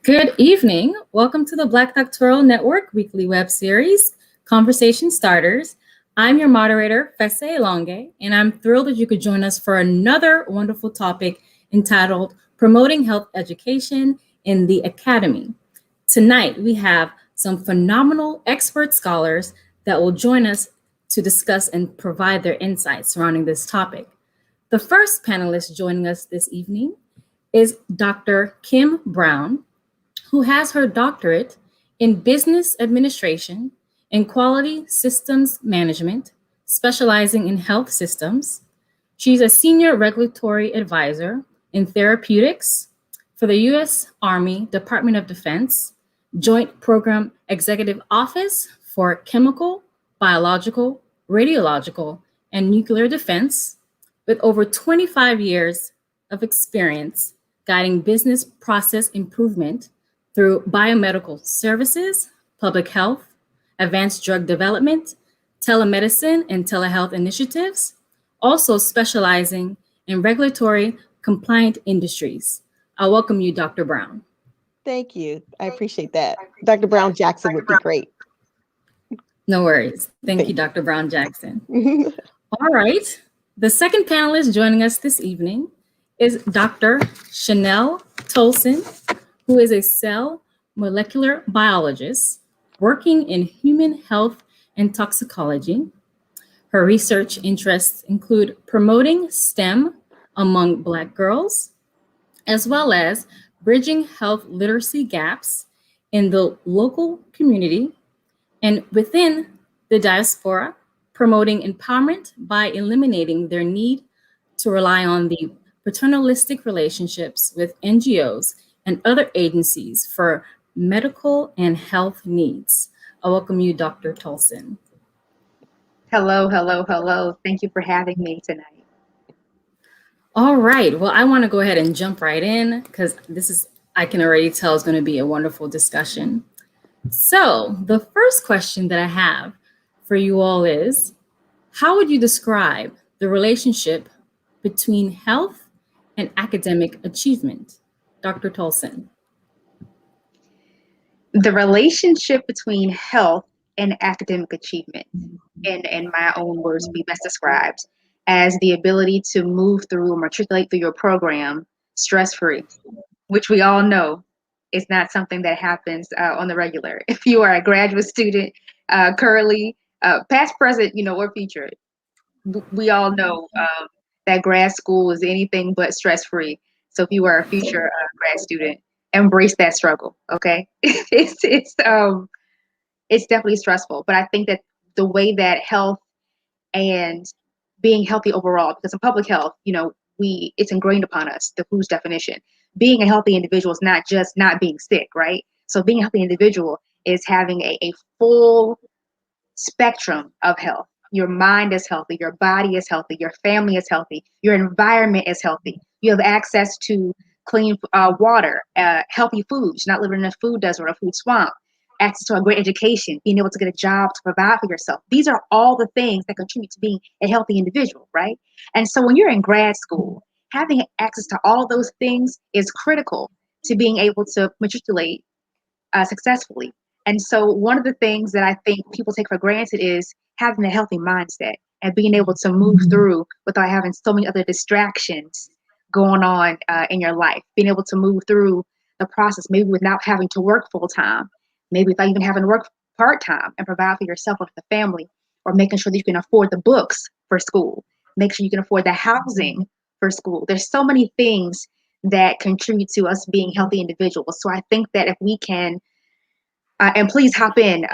Good evening. Welcome to the Black Doctoral Network weekly web series, Conversation Starters. I'm your moderator, Fese Longe, and I'm thrilled that you could join us for another wonderful topic entitled Promoting Health Education in the Academy. Tonight, we have some phenomenal expert scholars that will join us to discuss and provide their insights surrounding this topic. The first panelist joining us this evening is Dr. Kim Brown, who has her doctorate in business administration and quality systems management, specializing in health systems. She's a senior regulatory advisor in therapeutics for the U.S. Army Department of Defense, Joint Program Executive Office for Chemical, Biological, Radiological, and Nuclear Defense, with over 25 years of experience guiding business process improvement through biomedical services, public health, advanced drug development, telemedicine, and telehealth initiatives, also specializing in regulatory compliant industries. I welcome you, Dr. Brown. Thank you. I appreciate that. Dr. Brown Jackson would be great. No worries. Thank you, Dr. Brown Jackson. All right. The second panelist joining us this evening is Dr. Chanel Tolson, who is a cell molecular biologist working in human health and toxicology. Her research interests include promoting STEM among Black girls, as well as bridging health literacy gaps in the local community and within the diaspora, promoting empowerment by eliminating their need to rely on the paternalistic relationships with NGOs and other agencies for medical and health needs. I welcome you, Dr. Tolson. Hello, hello, hello. Thank you for having me tonight. All right. Well, I want to go ahead and jump right in because I can already tell, is going to be a wonderful discussion. So the first question that I have for you all is, how would you describe the relationship between health and academic achievement? Dr. Tolson. The relationship between health and academic achievement, in my own words, would be best described as the ability to move through or matriculate through your program stress-free, which we all know is not something that happens on the regular. If you are a graduate student currently, past, present, or future, we all know that grad school is anything but stress-free. So if you are a future grad student, embrace that struggle. Okay, it's definitely stressful, but I think that the way that health and being healthy overall, because in public health, it's ingrained upon us, the WHO's definition. Being a healthy individual is not just not being sick, right? So being a healthy individual is having a full spectrum of health. Your mind is healthy, your body is healthy, your family is healthy, your environment is healthy. You have access to clean water, healthy foods, not living in a food desert or a food swamp, access to a great education, being able to get a job to provide for yourself. These are all the things that contribute to being a healthy individual, right? And so when you're in grad school, having access to all those things is critical to being able to matriculate successfully. And so one of the things that I think people take for granted is having a healthy mindset and being able to move through without having so many other distractions going on in your life, being able to move through the process, maybe without having to work full time, maybe without even having to work part time and provide for yourself or for the family, or making sure that you can afford the books for school, make sure you can afford the housing for school. There's so many things that contribute to us being healthy individuals. So I think that if we can, and please hop in,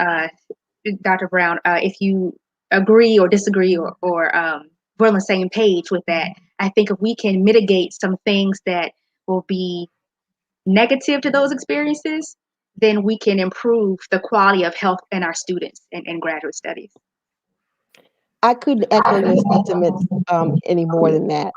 Dr. Brown, if you agree or disagree or we're on the same page with that. I think if we can mitigate some things that will be negative to those experiences, then we can improve the quality of health in our students in graduate studies. I couldn't echo your sentiments any more than that.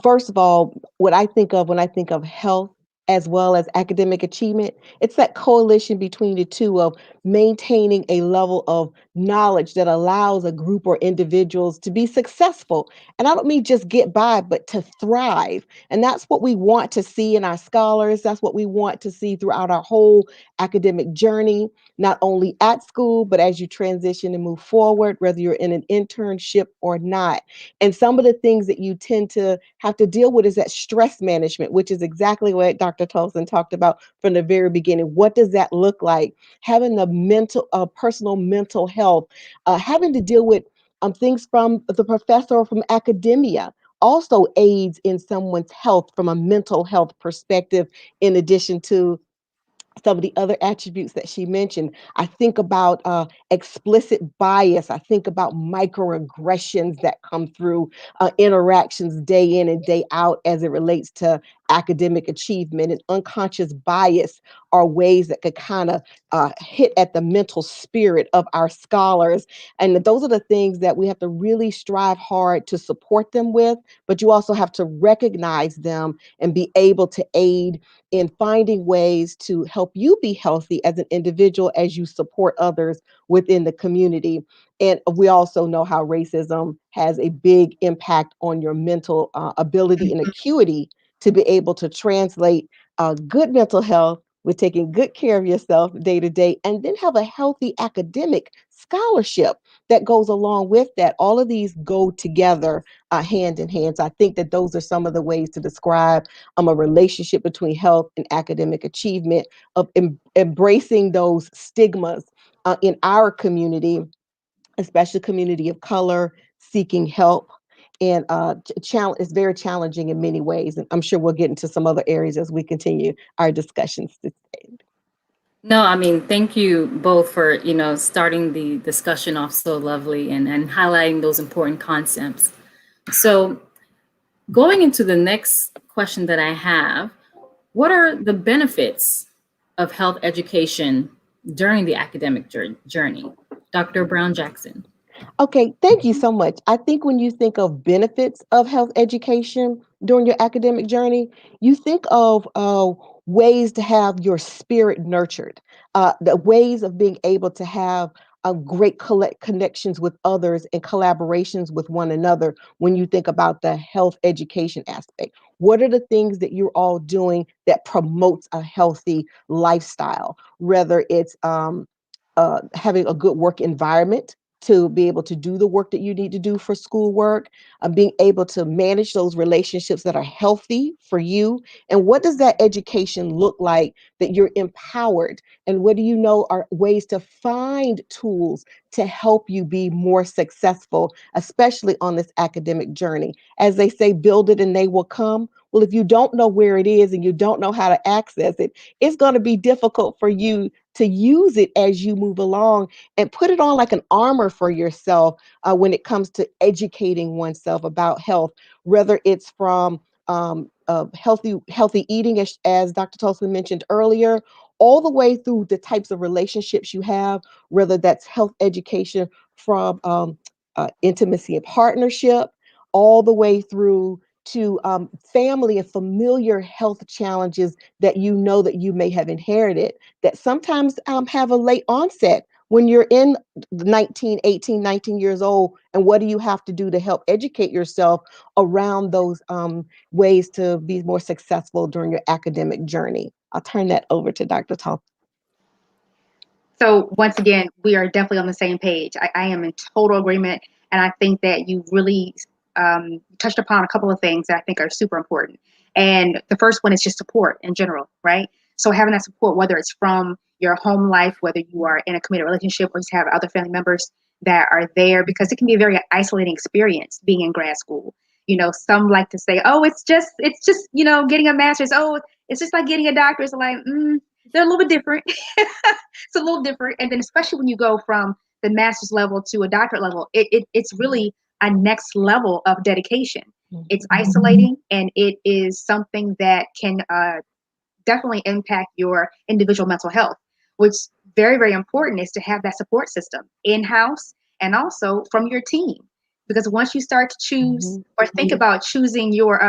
First of all, what I think of when I think of health as well as academic achievement, it's that coalition between the two of maintaining a level of knowledge that allows a group or individuals to be successful. And I don't mean just get by, but to thrive. And that's what we want to see in our scholars. That's what we want to see throughout our whole academic journey, not only at school, but as you transition and move forward, whether you're in an internship or not. And some of the things that you tend to have to deal with is that stress management, which is exactly what Dr. Tolson talked about from the very beginning. What does that look like? Having the personal mental health, having to deal with things from the professor or from academia also aids in someone's health from a mental health perspective, in addition to some of the other attributes that she mentioned. I think about explicit bias. I think about microaggressions that come through interactions day in and day out as it relates to academic achievement. And unconscious bias are ways that could kind of hit at the mental spirit of our scholars. And those are the things that we have to really strive hard to support them with, but you also have to recognize them and be able to aid in finding ways to help you be healthy as an individual as you support others within the community. And we also know how racism has a big impact on your mental ability and acuity to be able to translate good mental health with taking good care of yourself day to day, and then have a healthy academic scholarship that goes along with that. All of these go together hand in hand. So I think that those are some of the ways to describe a relationship between health and academic achievement, of embracing those stigmas in our community, especially community of color, seeking help. And it's very challenging in many ways. And I'm sure we'll get into some other areas as we continue our discussions today. No, I mean, thank you both for, starting the discussion off so lovely and highlighting those important concepts. So going into the next question that I have, what are the benefits of health education during the academic journey? Dr. Brown Jackson. Okay, thank you so much. I think when you think of benefits of health education during your academic journey, you think of ways to have your spirit nurtured, the ways of being able to have great connections with others and collaborations with one another when you think about the health education aspect. What are the things that you're all doing that promotes a healthy lifestyle, whether it's having a good work environment to be able to do the work that you need to do for schoolwork, being able to manage those relationships that are healthy for you. And what does that education look like that you're empowered? And what do you know are ways to find tools to help you be more successful, especially on this academic journey? As they say, build it and they will come. Well, if you don't know where it is and you don't know how to access it, it's going to be difficult for you to use it as you move along, and put it on like an armor for yourself when it comes to educating oneself about health, whether it's from healthy eating, as Dr. Tolson mentioned earlier, all the way through the types of relationships you have, whether that's health education from intimacy and partnership, all the way through to family and familiar health challenges that you know that you may have inherited, that sometimes have a late onset when you're in 19, 18, 19 years old. And what do you have to do to help educate yourself around those ways to be more successful during your academic journey? I'll turn that over to Dr. Tal. So once again, we are definitely on the same page. I am in total agreement, and I think that you really touched upon a couple of things that I think are super important. And the first one is just support in general, right? So having that support, whether it's from your home life, whether you are in a committed relationship or you have other family members that are there, because it can be a very isolating experience being in grad school. Some like to say, "Oh, it's just getting a master's. Oh, it's just like getting a doctorate." It's like, they're a little bit different. It's a little different. And then especially when you go from the master's level to a doctorate level, it's really a next level of dedication. It's isolating, and it is something that can definitely impact your individual mental health. What's very, very important is to have that support system in-house and also from your team. Because once you start to choose or think about choosing your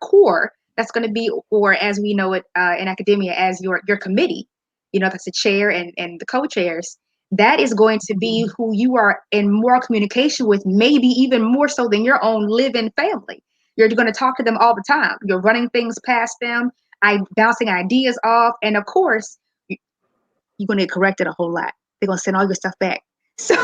core, that's going to be, or as we know it in academia, as your committee, that's the chair and the co-chairs, that is going to be who you are in more communication with, maybe even more so than your own living family. You're going to talk to them all the time. You're running things past them, bouncing ideas off. And of course, you're going to get corrected a whole lot. They're going to send all your stuff back. So,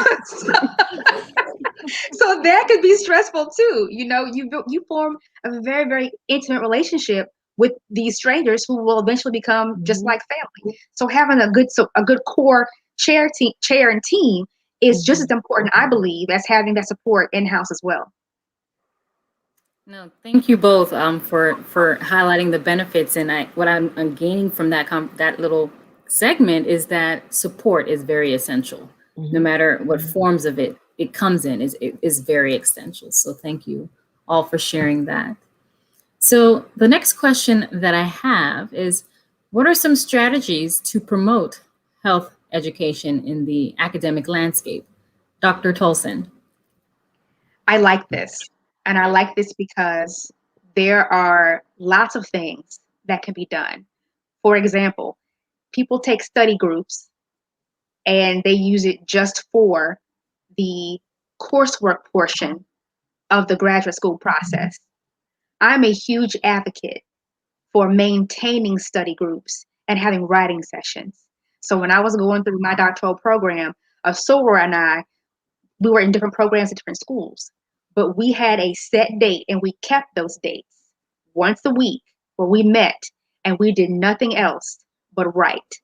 so that could be stressful too. You form a very, very intimate relationship with these strangers who will eventually become just like family. So having a good core chair and team is just as important, I believe, as having that support in house as well. No, thank you both for highlighting the benefits. And what I'm gaining from that little segment is that support is very essential, no matter what forms of it comes in. Is very essential. So thank you all for sharing that. So the next question that I have is, what are some strategies to promote health education in the academic landscape? Dr. Tolson. I like this. And I like this because there are lots of things that can be done. For example, people take study groups and they use it just for the coursework portion of the graduate school process. I'm a huge advocate for maintaining study groups and having writing sessions. So when I was going through my doctoral program, a soror and I, we were in different programs at different schools, but we had a set date and we kept those dates once a week where we met and we did nothing else but write.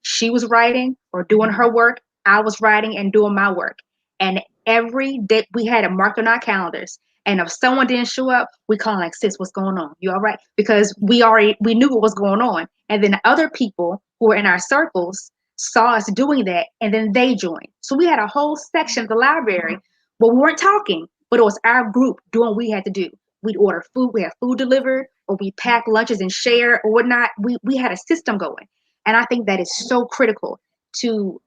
She was writing or doing her work. I was writing and doing my work. And every day we had it marked on our calendars. And if someone didn't show up, we call like, sis, what's going on? You all right? Because we knew what was going on. And then other people who were in our circles saw us doing that and then they joined. So we had a whole section of the library where we weren't talking, but it was our group doing what we had to do. We'd order food, we had food delivered, or we pack lunches and share or whatnot. We had a system going. And I think that is so critical to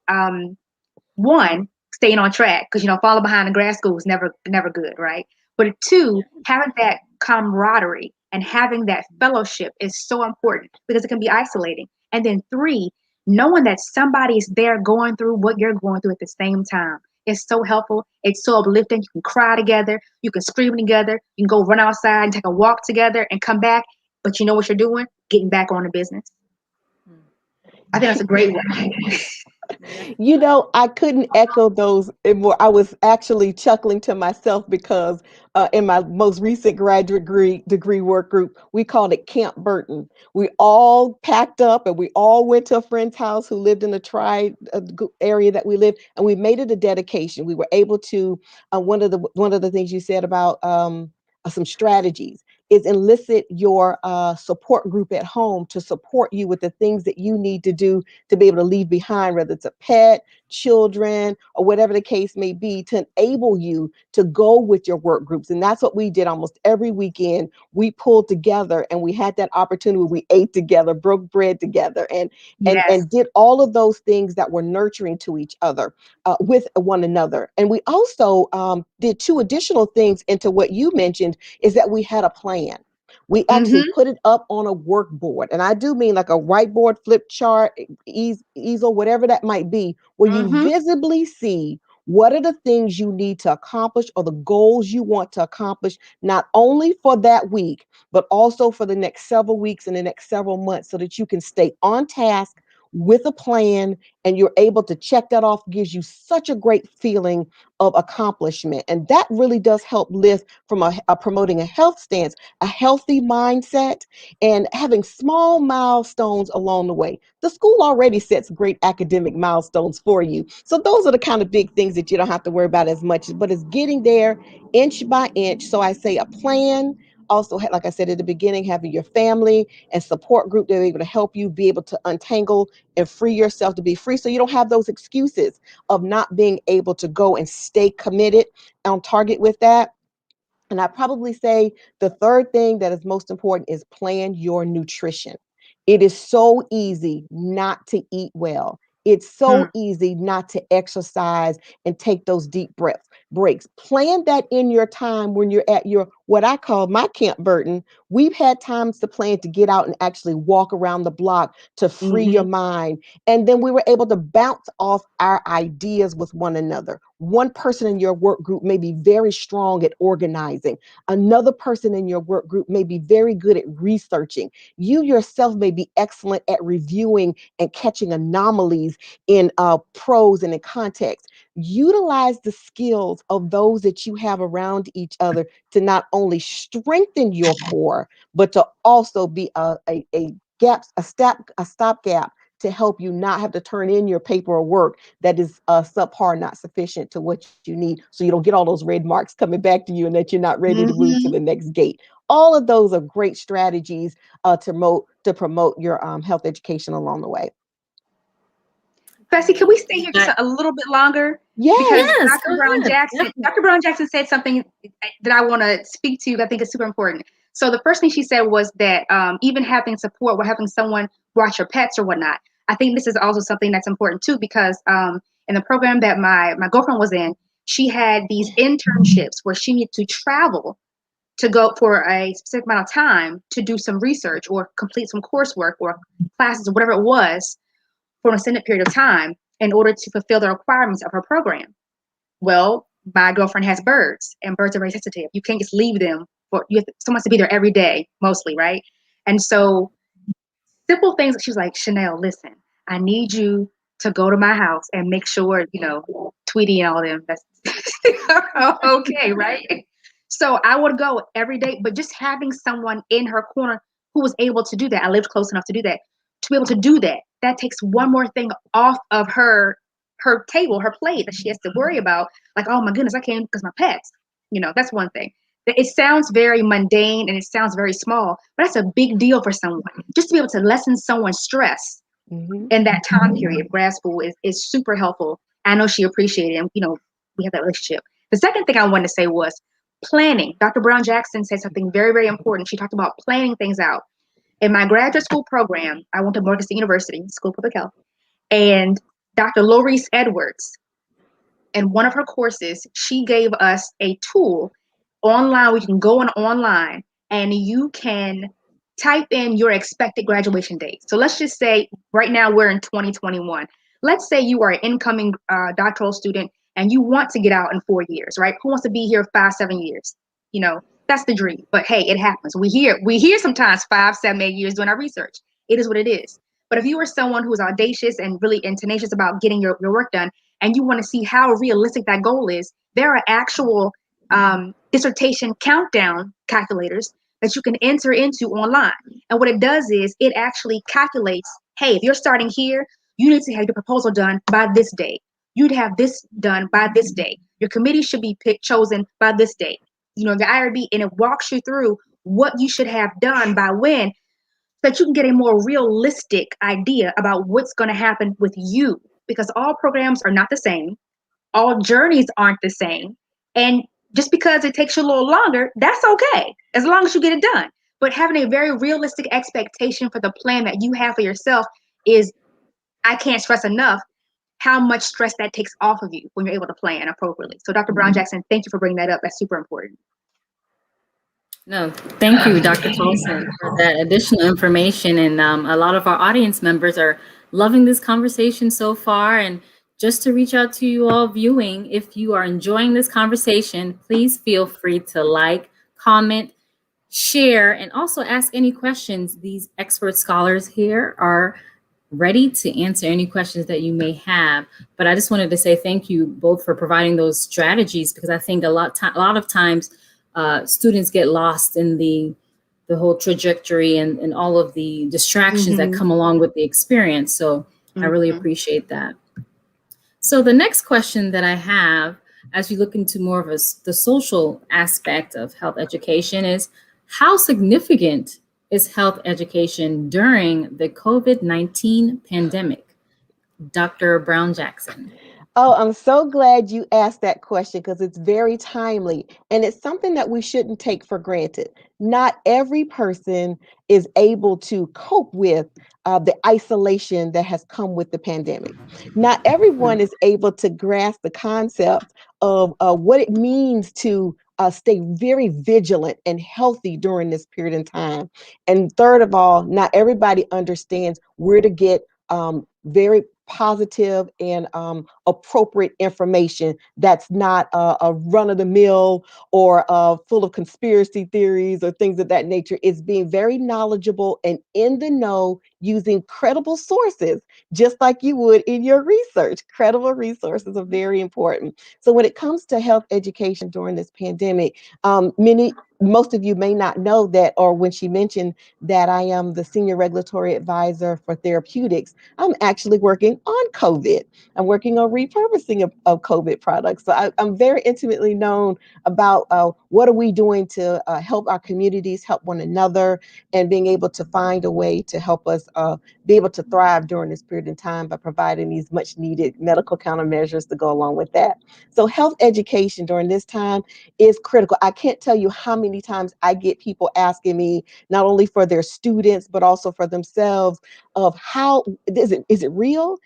one, staying on track, because falling behind in grad school is never good, right? But two, having that camaraderie and having that fellowship is so important because it can be isolating. And then three, knowing that somebody is there going through what you're going through at the same time is so helpful. It's so uplifting. You can cry together, you can scream together, you can go run outside and take a walk together and come back. But you know what you're doing? Getting back on the business. I think that's a great one. I couldn't echo those more. I was actually chuckling to myself because in my most recent graduate degree work group, we called it Camp Burton. We all packed up and we all went to a friend's house who lived in the area that we lived, and we made it a dedication. We were able to one of the things you said about some strategies is enlist your support group at home to support you with the things that you need to do to be able to leave behind, whether it's a pet, children, or whatever the case may be, to enable you to go with your work groups. And that's what we did almost every weekend. We pulled together and we had that opportunity. We ate together, broke bread together, and Yes. did all of those things that were nurturing to each other with one another. And we also did two additional things into what you mentioned, is that we had a plan. We actually put it up on a workboard. And I do mean like a whiteboard, flip chart, easel, whatever that might be, where you visibly see what are the things you need to accomplish or the goals you want to accomplish, not only for that week, but also for the next several weeks and the next several months, so that you can stay on task with a plan and you're able to check that off. Gives you such a great feeling of accomplishment. And that really does help lift from promoting a health stance, a healthy mindset, and having small milestones along the way. The school already sets great academic milestones for you. So those are the kind of big things that you don't have to worry about as much, but it's getting there inch by inch. So I say a plan. Also, like I said at the beginning, having your family and support group that are able to help you be able to untangle and free yourself to be free, so you don't have those excuses of not being able to go and stay committed on target with that. And I probably say the third thing that is most important is plan your nutrition. It is so easy not to eat well. It's so easy not to exercise and take those deep breaths breaks. Plan that in your time when you're at your what I call my Camp Burton. We've had times to plan to get out and actually walk around the block to free your Mm-hmm. mind. And then we were able to bounce off our ideas with one another. One person in your work group may be very strong at organizing. Another person in your work group may be very good at researching. You yourself may be excellent at reviewing and catching anomalies in prose and in context. Utilize the skills of those that you have around each other to not only strengthen your core, but to also be a gap, a stopgap to help you not have to turn in your paper or work that is subpar, not sufficient to what you need. So you don't get all those red marks coming back to you and that you're not ready to move to Mm-hmm. the next gate. All of those are great strategies to promote your health education along the way. Bessie, can we stay You here just got- a little bit longer? Because Yes. yes, Dr. go Brown ahead. Jackson, Definitely. Dr. Brown Jackson said something that I want to speak to that I think is super important. So the first thing she said was that even having support or having someone watch your pets or whatnot, I think this is also something that's important too because in the program that my girlfriend was in, she had these internships where she needed to travel to go for a specific amount of time to do some research or complete some coursework or classes or whatever it was for an extended period of time in order to fulfill the requirements of her program. Well, my girlfriend has birds, and birds are very sensitive. You can't just leave them for someone has to be there every day, mostly, right? And so simple things. She was like, Chanel, listen, I need you to go to my house and make sure, Tweety and all them, that's okay, right? So I would go every day, but just having someone in her corner who was able to do that, I lived close enough to do that, to be able to do that, that takes one more thing off of her table, her plate that she has to worry about. Like, oh my goodness, I can't because my pets. That's one thing. It sounds very mundane and it sounds very small, but that's a big deal for someone. Just to be able to lessen someone's stress Mhm. in that time period, grad school is super helpful. I know she appreciated it, and we have that relationship. The second thing I wanted to say was planning. Dr. Brown Jackson said something very, very important. She talked about planning things out. In my graduate school program, I went to Morgan State University, School of Public Health, and Dr. Lorice Edwards, in one of her courses, she gave us a tool online. We can go on online and you can type in your expected graduation date. So let's just say right now we're in 2021. Let's say you are an incoming doctoral student and you want to get out in 4 years, right? Who wants to be here 5, 7 years? That's the dream. But hey, it happens. We hear sometimes 5, 7, 8 years doing our research. It is what it is. But if you are someone who is audacious and really and tenacious about getting your work done, and you want to see how realistic that goal is, there are actual dissertation countdown calculators that you can enter into online. And what it does is it actually calculates, hey, if you're starting here, you need to have your proposal done by this date. You'd have this done by this date. Your committee should be chosen by this date. The IRB, and it walks you through what you should have done by when, so that you can get a more realistic idea about what's going to happen with you, because all programs are not the same, all journeys aren't the same, and just because it takes you a little longer, that's okay as long as you get it done. But having a very realistic expectation for the plan that you have for yourself is, I can't stress enough how much stress that takes off of you when you're able to plan appropriately. So Dr. Brown Jackson, thank you for bringing that up. That's super important. No, thank you, Dr. Tolson, for that additional information. And a lot of our audience members are loving this conversation so far. And just to reach out to you all viewing, if you are enjoying this conversation, please feel free to like, comment, share, and also ask any questions. These expert scholars here are ready to answer any questions that you may have. But I just wanted to say thank you both for providing those strategies, because I think a lot of times students get lost in the whole trajectory and all of the distractions that Mm-hmm. come along with the experience. So I really Mm-hmm. appreciate that. So the next question that I have, as we look into more of the social aspect of health education, is how significant is health education during the COVID-19 pandemic? Dr. Brown Jackson. Oh, I'm so glad you asked that question because it's very timely and it's something that we shouldn't take for granted. Not every person is able to cope with the isolation that has come with the pandemic. Not everyone is able to grasp the concept of what it means to stay very vigilant and healthy during this period in time. And third of all, not everybody understands where to get very positive and appropriate information that's not a run of the mill or full of conspiracy theories or things of that nature. It's being very knowledgeable and in the know using credible sources, just like you would in your research. Credible resources are very important. So when it comes to health education during this pandemic, most of you may not know that, or when she mentioned that I am the senior regulatory advisor for therapeutics, I'm actually working on COVID. I'm working on repurposing of COVID products. So I'm very intimately known about what are we doing to help our communities, help one another, and being able to find a way to help us be able to thrive during this period of time by providing these much needed medical countermeasures to go along with that. So health education during this time is critical. I can't tell you how many times I get people asking me, not only for their students, but also for themselves, of how is it real?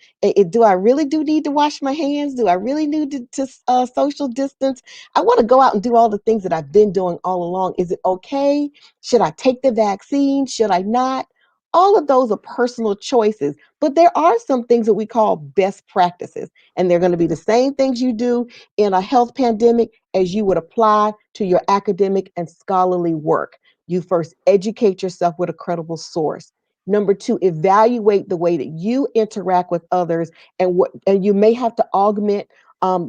Do I really do need to wash my hands? Do I really need to social distance? I want to go out and do all the things that I've been doing all along. Is it okay? Should I take the vaccine? Should I not? All of those are personal choices, but there are some things that we call best practices, and they're going to be the same things you do in a health pandemic as you would apply to your academic and scholarly work. You first educate yourself with a credible source. Number two, evaluate the way that you interact with others, and you may have to augment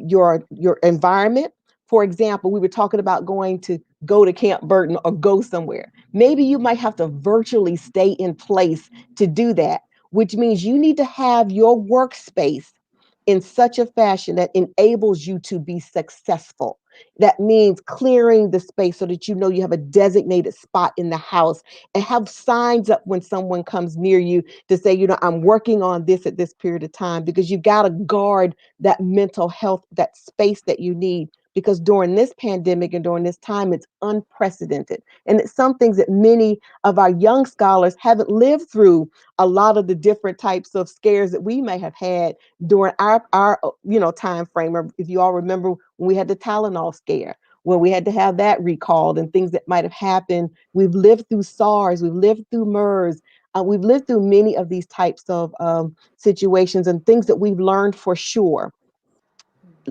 your environment. For example, we were talking about go to Camp Burton or go somewhere. Maybe you might have to virtually stay in place to do that, which means you need to have your workspace in such a fashion that enables you to be successful. That means clearing the space so that you know you have a designated spot in the house, and have signs up when someone comes near you to say, I'm working on this at this period of time, because you got to guard that mental health, that space that you need. Because during this pandemic and during this time, it's unprecedented. And it's some things that many of our young scholars haven't lived through a lot of the different types of scares that we may have had during our time frame. Or if you all remember when we had the Tylenol scare, when we had to have that recalled and things that might have happened. We've lived through SARS, we've lived through MERS, we've lived through many of these types of situations and things that we've learned for sure.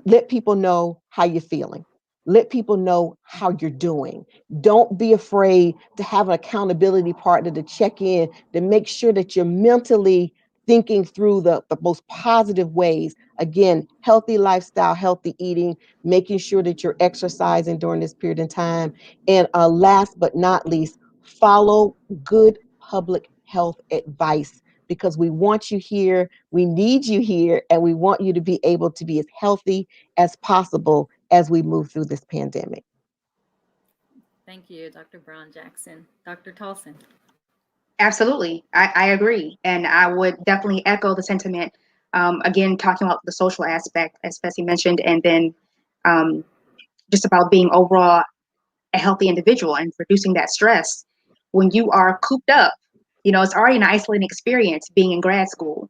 Let people know how you're feeling. Let people know how you're doing. Don't be afraid to have an accountability partner to check in, to make sure that you're mentally thinking through the most positive ways. Again, healthy lifestyle, healthy eating, making sure that you're exercising during this period of time. And last but not least, follow good public health advice, because we want you here, we need you here, and we want you to be able to be as healthy as possible as we move through this pandemic. Thank you, Dr. Brown Jackson. Dr. Tolson. Absolutely. I agree. And I would definitely echo the sentiment. Again, talking about the social aspect, as Bessie mentioned, and then um, just about being overall a healthy individual and reducing that stress. When you are cooped up, it's already an isolating experience being in grad school,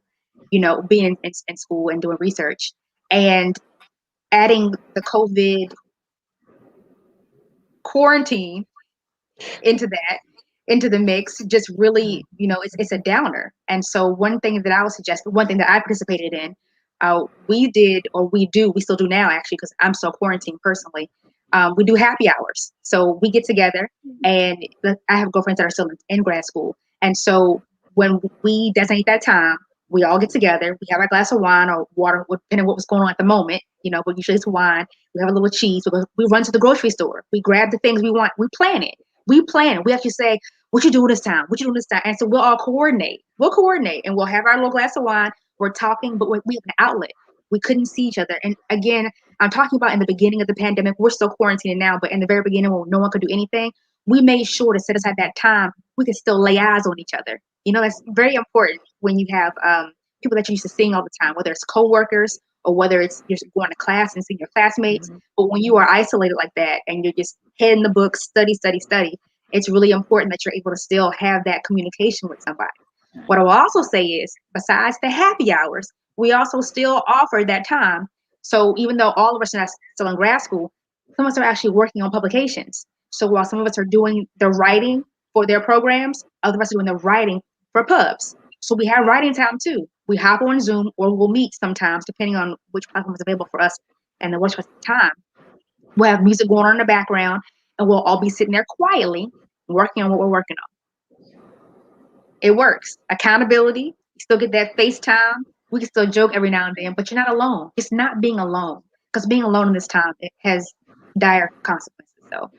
being in school and doing research, and adding the COVID quarantine into that, into the mix, just really, it's a downer. And so one thing that I would suggest, one thing that I participated in, we did, or we still do now actually, because I'm still quarantined personally. We do happy hours. So we get together, and I have girlfriends that are still in grad school. And so when we designate that time, we all get together, we have a glass of wine or water, depending on what was going on at the moment, but usually it's wine. We have a little cheese. We run to the grocery store. We grab the things we want. We plan it. We actually say, what you doing this time? What you doing this time? And so we'll all coordinate. We'll coordinate, and we'll have our little glass of wine. We're talking, but we have an outlet. We couldn't see each other. And again, I'm talking about in the beginning of the pandemic. We're still quarantining now, but in the very beginning, when no one could do anything, we made sure to set aside that time. We could still lay eyes on each other. That's very important when you have people that you're used to seeing all the time, whether it's coworkers or whether it's you're going to class and seeing your classmates. Mm-hmm. But when you are isolated like that and you're just head in the book, study, it's really important that you're able to still have that communication with somebody. What I will also say is, besides the happy hours, we also still offer that time. So even though all of us are not still in grad school, Some of us are actually working on publications. So while some of us are doing the writing for their programs, other of us are doing the writing for pubs. So we have writing time too. We hop on Zoom or we'll meet sometimes, depending on which platform is available for us and what's the time. We'll have music going on in the background, and we'll all be sitting there quietly working on what we're working on. It works. Accountability. You still get that FaceTime. We can still joke every now and then, but you're not alone. It's not being alone, because being alone in this time, it has dire consequences. So.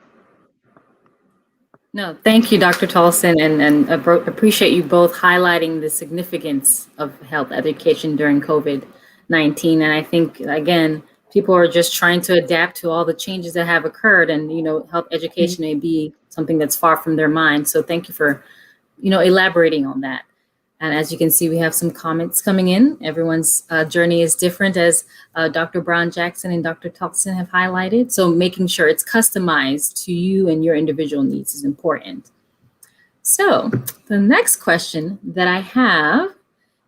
No, thank you, Dr. Tolson, and appreciate you both highlighting the significance of health education during COVID-19. And I think, again, people are just trying to adapt to all the changes that have occurred, and, health education may be something that's far from their mind. So thank you for, elaborating on that. And as you can see, we have some comments coming in. Everyone's journey is different, as Dr. Brown-Jackson and Dr. Tolson have highlighted. So making sure it's customized to you and your individual needs is important. So the next question that I have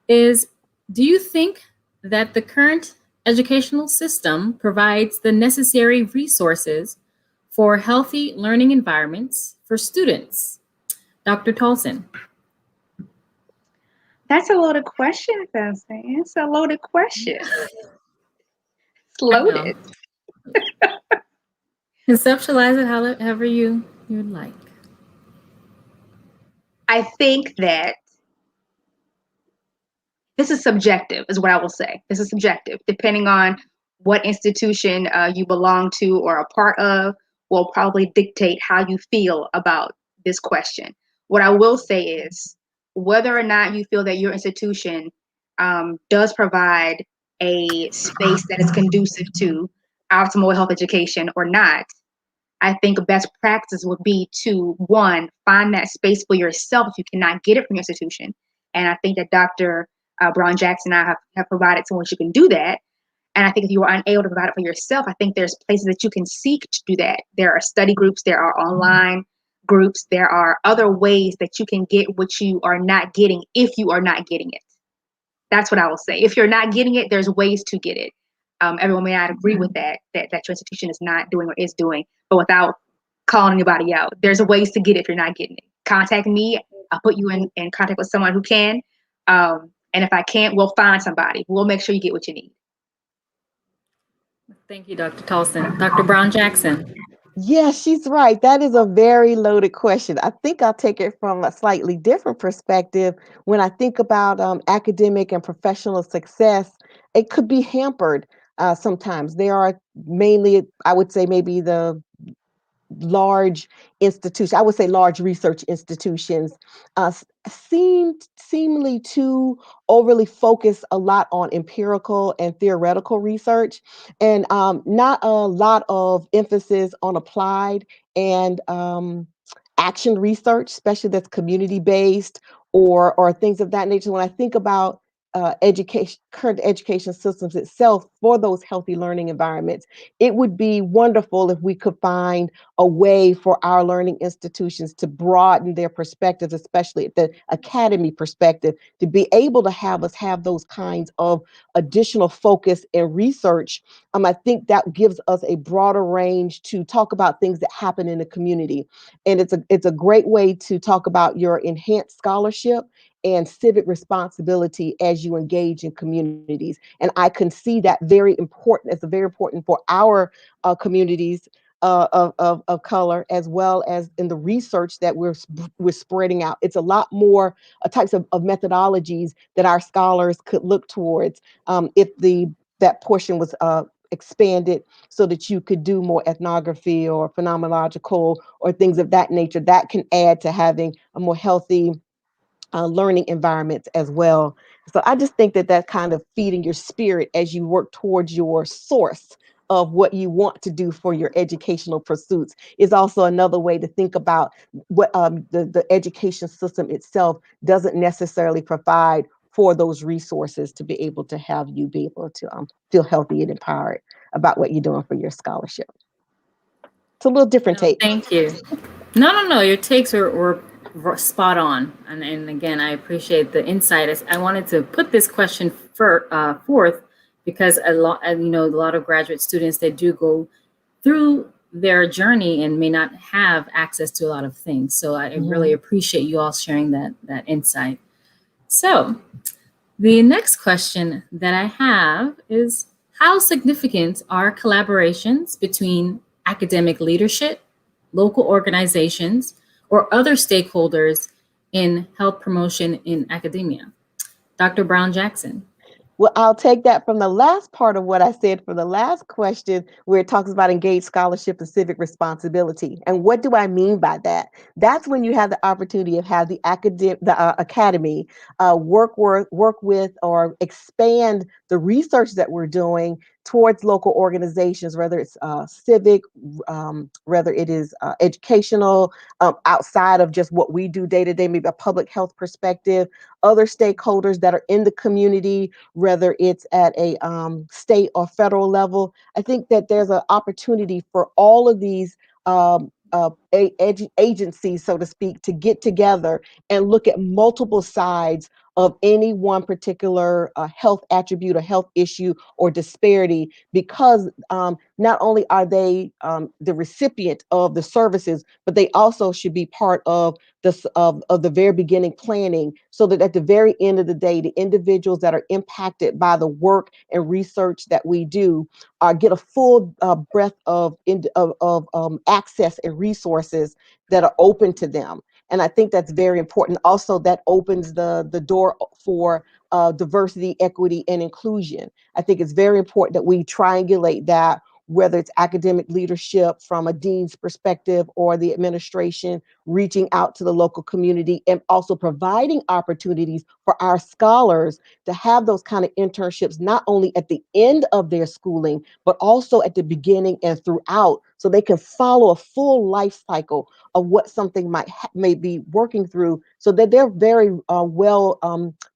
is, do you think that the current educational system provides the necessary resources for healthy learning environments for students? Dr. Tolson. That's a loaded question, Fancy. It's a loaded question. It's loaded. Conceptualize it however you would like. I think that this is subjective, is what I will say. This is subjective, depending on what institution you belong to or a part of, will probably dictate how you feel about this question. What I will say is, whether or not you feel that your institution does provide a space that is conducive to optimal health education or not, I think best practice would be to, one, find that space for yourself if you cannot get it from your institution. And I think that Dr. Brown-Jackson and I have provided someone which you can do that. And I think if you are unable to provide it for yourself, I think there's places that you can seek to do that. There are study groups, there are online groups, there are other ways that you can get what you are not getting if you are not getting it. That's what I will say. If you're not getting it, there's ways to get it. Everyone may not agree with that your institution is not doing or is doing, but without calling anybody out, there's ways to get it if you're not getting it. Contact me. I'll put you in contact with someone who can. And if I can't, we'll find somebody. We'll make sure you get what you need. Thank you, Dr. Tolson. Dr. Brown-Jackson. Yeah, she's right. That is a very loaded question. I think I'll take it from a slightly different perspective. When I think about academic and professional success, it could be hampered sometimes. There are mainly, I would say, maybe the large institutions, I would say large research institutions, seemingly too overly focused a lot on empirical and theoretical research, and not a lot of emphasis on applied and action research, especially that's community based or things of that nature. When I think about current education systems itself for those healthy learning environments, it would be wonderful if we could find a way for our learning institutions to broaden their perspectives, especially at the academy perspective, to be able to have us have those kinds of additional focus and research. I think that gives us a broader range to talk about things that happen in the community. And it's a great way to talk about your enhanced scholarship and civic responsibility as you engage in communities. And I can see that very important, as very important for our communities of color, as well as in the research that we're spreading out. It's a lot more types of methodologies that our scholars could look towards if that portion was expanded so that you could do more ethnography or phenomenological or things of that nature. That can add to having a more healthy learning environments as well. So I just think that kind of feeding your spirit as you work towards your source of what you want to do for your educational pursuits is also another way to think about what the education system itself doesn't necessarily provide for those resources to be able to have you be able to feel healthy and empowered about what you're doing for your scholarship. It's a little different take. Thank you. No. Your takes were spot on. And again, I appreciate the insight. I wanted to put this question forth because a lot of graduate students, they do go through their journey and may not have access to a lot of things. So I really appreciate you all sharing that insight. So the next question that I have is, how significant are collaborations between academic leadership, local organizations, or other stakeholders in health promotion in academia? Dr. Brown Jackson. Well, I'll take that from the last part of what I said for the last question, where it talks about engaged scholarship and civic responsibility. And what do I mean by that? That's when you have the opportunity of have the academy work with or expand the research that we're doing towards local organizations, whether it's civic, whether it is educational, outside of just what we do day to day, maybe a public health perspective, other stakeholders that are in the community, whether it's at a state or federal level. I think that there's an opportunity for all of these agencies, so to speak, to get together and look at multiple sides of any one particular health attribute or health issue or disparity, because not only are they the recipient of the services, but they also should be part of the very beginning planning, so that at the very end of the day, the individuals that are impacted by the work and research that we do get a full breadth of access and resources that are open to them. And I think that's very important. Also, that opens the door for diversity, equity, and inclusion. I think it's very important that we triangulate that, whether it's academic leadership from a dean's perspective or the administration, reaching out to the local community and also providing opportunities for our scholars to have those kind of internships, not only at the end of their schooling, but also at the beginning and throughout, so they can follow a full life cycle of what something may be working through, so that they're very well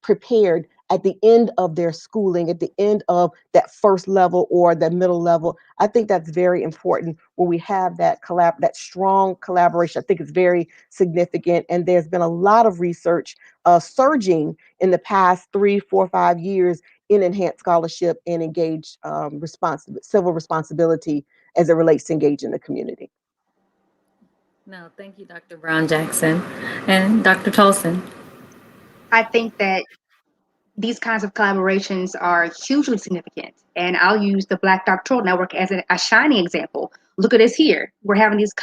prepared at the end of their schooling, at the end of that first level or the middle level. I think that's very important when we have that strong collaboration. I think it's very significant. And there's been a lot of research surging in the past 3, 4, 5 years in enhanced scholarship and engaged civil responsibility as it relates to engaging the community. No, thank you, Dr. Brown Jackson. And Dr. Tolson. I think that these kinds of collaborations are hugely significant. And I'll use the Black Doctoral Network as a shining example. Look at us here. We're having these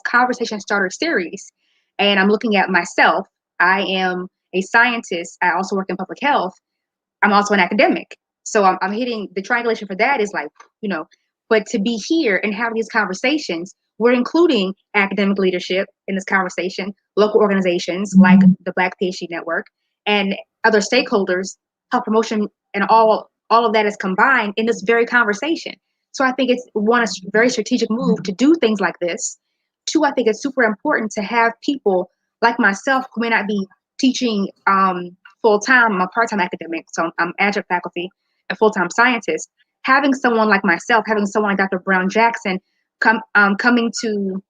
conversation starter series. And I'm looking at myself. I am a scientist. I also work in public health. I'm also an academic. So I'm hitting the triangulation for that is like, but to be here and have these conversations, we're including academic leadership in this conversation, local organizations like the Black PhD Network, and other stakeholders, health promotion, and all of that is combined in this very conversation. So I think it's one, a very strategic move to do things like this. Two, I think it's super important to have people like myself who may not be teaching full-time. I'm a part-time academic, so I'm adjunct faculty and full-time scientist. Having someone like myself, having someone like Dr. Brown Jackson coming to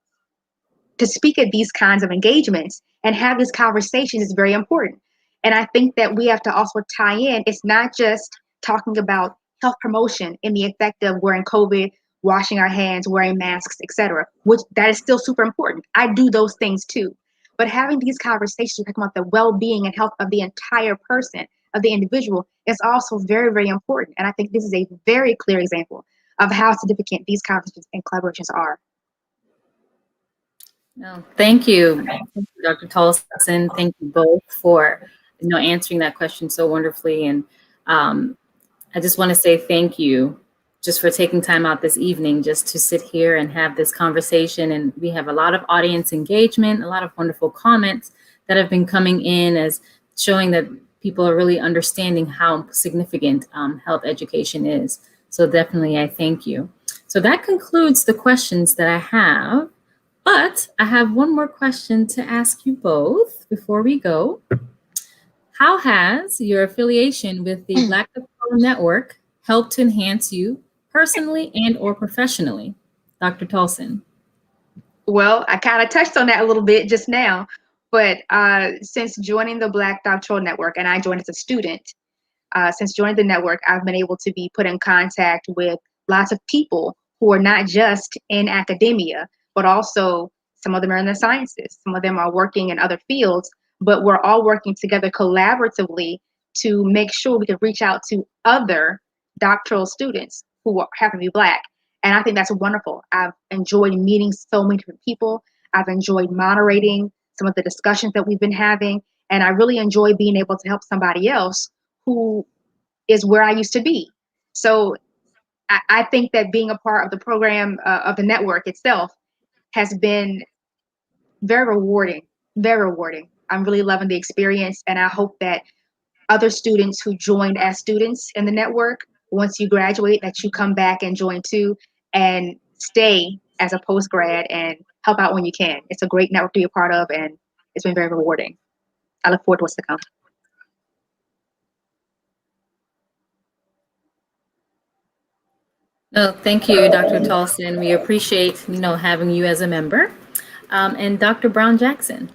speak at these kinds of engagements and have these conversations is very important. And I think that we have to also tie in, it's not just talking about health promotion in the effect of wearing COVID, washing our hands, wearing masks, etc., which that is still super important. I do those things too. But having these conversations talking about the well-being and health of the entire person, of the individual, is also very, very important. And I think this is a very clear example of how significant these conversations and collaborations are. No, thank you. Thank you, Dr. Tolson. Thank you both for answering that question so wonderfully. And I just want to say thank you just for taking time out this evening just to sit here and have this conversation. And we have a lot of audience engagement, a lot of wonderful comments that have been coming in as showing that people are really understanding how significant health education is. So definitely, I thank you. So that concludes the questions that I have. But I have one more question to ask you both before we go. How has your affiliation with the Black Doctoral Network helped to enhance you personally and or professionally? Dr. Tolson. Well, I kind of touched on that a little bit just now, but since joining the Black Doctoral Network, and I joined as a student, since joining the network, I've been able to be put in contact with lots of people who are not just in academia, but also some of them are in the sciences, some of them are working in other fields, but we're all working together collaboratively to make sure we can reach out to other doctoral students who happen to be Black. And I think that's wonderful. I've enjoyed meeting so many different people. I've enjoyed moderating some of the discussions that we've been having. And I really enjoy being able to help somebody else who is where I used to be. So I think that being a part of the program, of the network itself, has been very rewarding, very rewarding. I'm really loving the experience, and I hope that other students who joined as students in the network, once you graduate, that you come back and join too, and stay as a post grad and help out when you can. It's a great network to be a part of, and it's been very rewarding. I look forward to what's to come. No, thank you, Dr. Tolson. We appreciate, having you as a member. And Dr. Brown Jackson.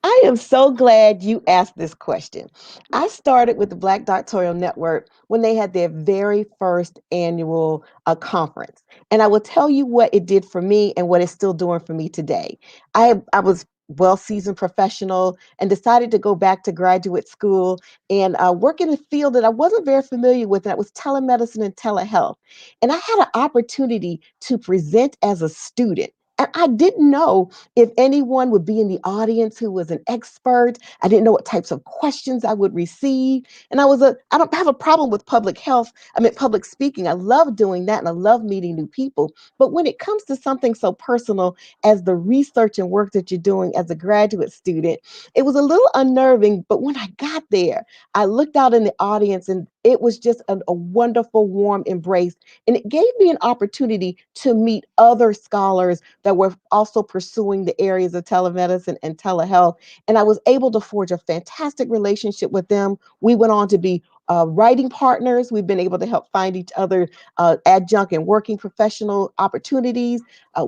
I am so glad you asked this question. I started with the Black Doctoral Network when they had their very first annual conference. And I will tell you what it did for me and what it's still doing for me today. I was well seasoned professional and decided to go back to graduate school and work in a field that I wasn't very familiar with. And that was telemedicine and telehealth. And I had an opportunity to present as a student. And I didn't know if anyone would be in the audience who was an expert. I didn't know what types of questions I would receive. And I don't have a problem with public health. I mean, public speaking. I love doing that and I love meeting new people. But when it comes to something so personal as the research and work that you're doing as a graduate student, it was a little unnerving. But when I got there, I looked out in the audience and it was just a wonderful, warm embrace. And it gave me an opportunity to meet other scholars that were also pursuing the areas of telemedicine and telehealth. And I was able to forge a fantastic relationship with them. We went on to be writing partners. We've been able to help find each other adjunct and working professional opportunities,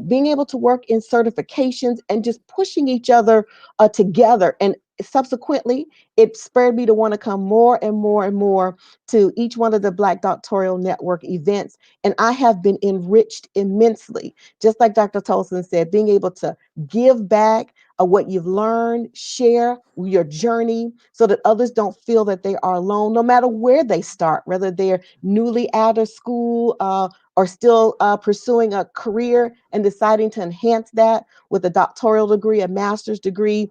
being able to work in certifications and just pushing each other together. And subsequently, it spurred me to want to come more and more and more to each one of the Black Doctoral Network events. And I have been enriched immensely. Just like Dr. Tolson said, being able to give back what you've learned, share your journey so that others don't feel that they are alone, no matter where they start, whether they're newly out of school or still pursuing a career and deciding to enhance that with a doctoral degree, a master's degree.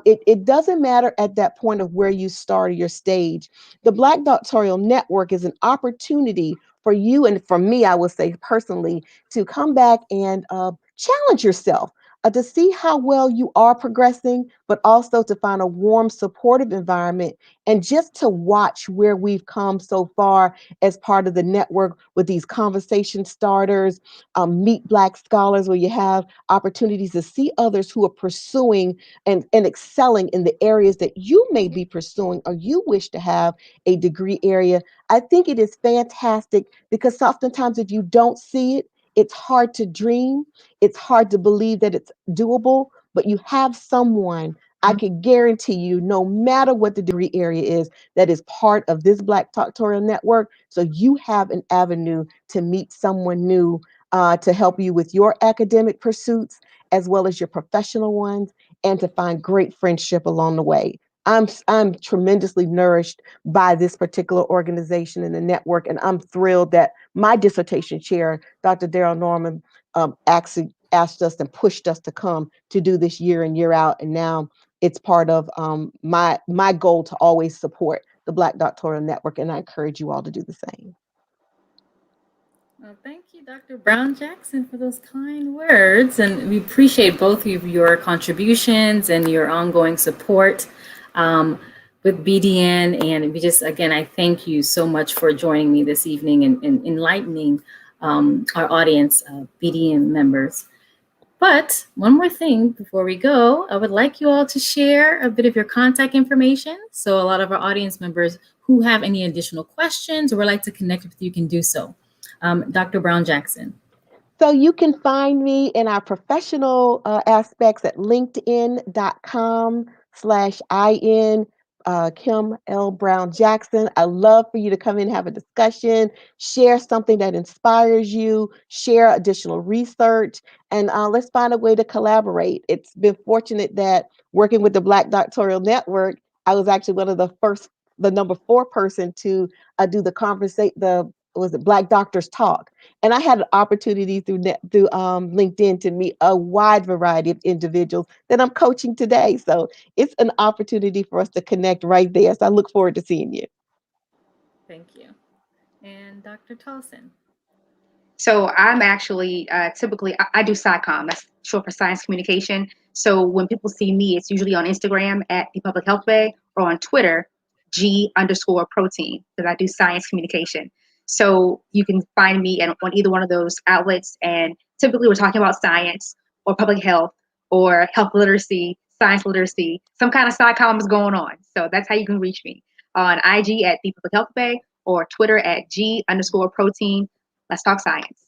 It doesn't matter at that point of where you started your stage. The Black Doctoral Network is an opportunity for you and for me, I would say personally, to come back and challenge yourself to see how well you are progressing, but also to find a warm, supportive environment and just to watch where we've come so far as part of the network with these conversation starters, Meet Black Scholars, where you have opportunities to see others who are pursuing and excelling in the areas that you may be pursuing or you wish to have a degree area. I think it is fantastic because oftentimes if you don't see it, it's hard to dream. It's hard to believe that it's doable, but you have someone, I can guarantee you, no matter what the degree area is, that is part of this Black Doctoral Network. So you have an avenue to meet someone new to help you with your academic pursuits as well as your professional ones and to find great friendship along the way. I'm tremendously nourished by this particular organization and the network, and I'm thrilled that my dissertation chair, Dr. Daryl Norman, actually asked us and pushed us to come to do this year in year out, and now it's part of my goal to always support the Black Doctoral Network, and I encourage you all to do the same. Well, thank you, Dr. Brown Jackson, for those kind words. And we appreciate both of your contributions and your ongoing support with BDN. And we just, again, I thank you so much for joining me this evening and enlightening our audience, BDN members. But one more thing before we go, I would like you all to share a bit of your contact information. So a lot of our audience members who have any additional questions or would like to connect with you can do so. Dr. Brown Jackson. So you can find me in our professional aspects at linkedin.com/IN Kim L. Brown Jackson. I love for you to come in and have a discussion, share something that inspires you, share additional research, and let's find a way to collaborate. It's been fortunate that working with the Black Doctoral Network, I was actually one of the number 4 person to do the conversation, was it Black Doctors Talk. And I had an opportunity through LinkedIn to meet a wide variety of individuals that I'm coaching today. So it's an opportunity for us to connect right there. So I look forward to seeing you. Thank you. And Dr. Tolson. So I'm actually typically I do SciComm. That's short for science communication. So when people see me, it's usually on Instagram at the Public Health Bay or on Twitter, G_protein, because I do science communication. So you can find me on either one of those outlets. And typically we're talking about science or public health or health literacy, science literacy, some kind of SciComm is going on. So that's how you can reach me on IG at the Public Health Bay or Twitter at G_protein. Let's talk science.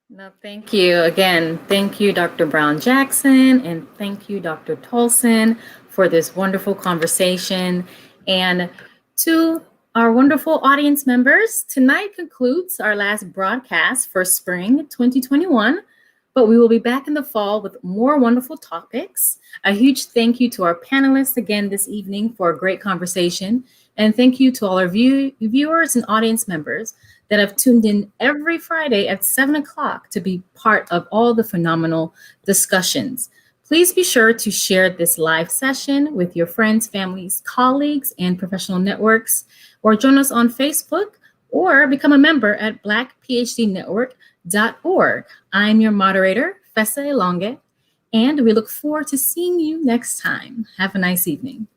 No, thank you. Again, thank you, Dr. Brown Jackson, and thank you, Dr. Tolson, for this wonderful conversation. And to our wonderful audience members, tonight concludes our last broadcast for spring 2021, but we will be back in the fall with more wonderful topics. A huge thank you to our panelists again this evening for a great conversation. And thank you to all our viewers and audience members that have tuned in every Friday at 7 o'clock to be part of all the phenomenal discussions. Please be sure to share this live session with your friends, families, colleagues, and professional networks, or join us on Facebook, or become a member at blackphdnetwork.org. I'm your moderator, Fessa Elonge, and we look forward to seeing you next time. Have a nice evening.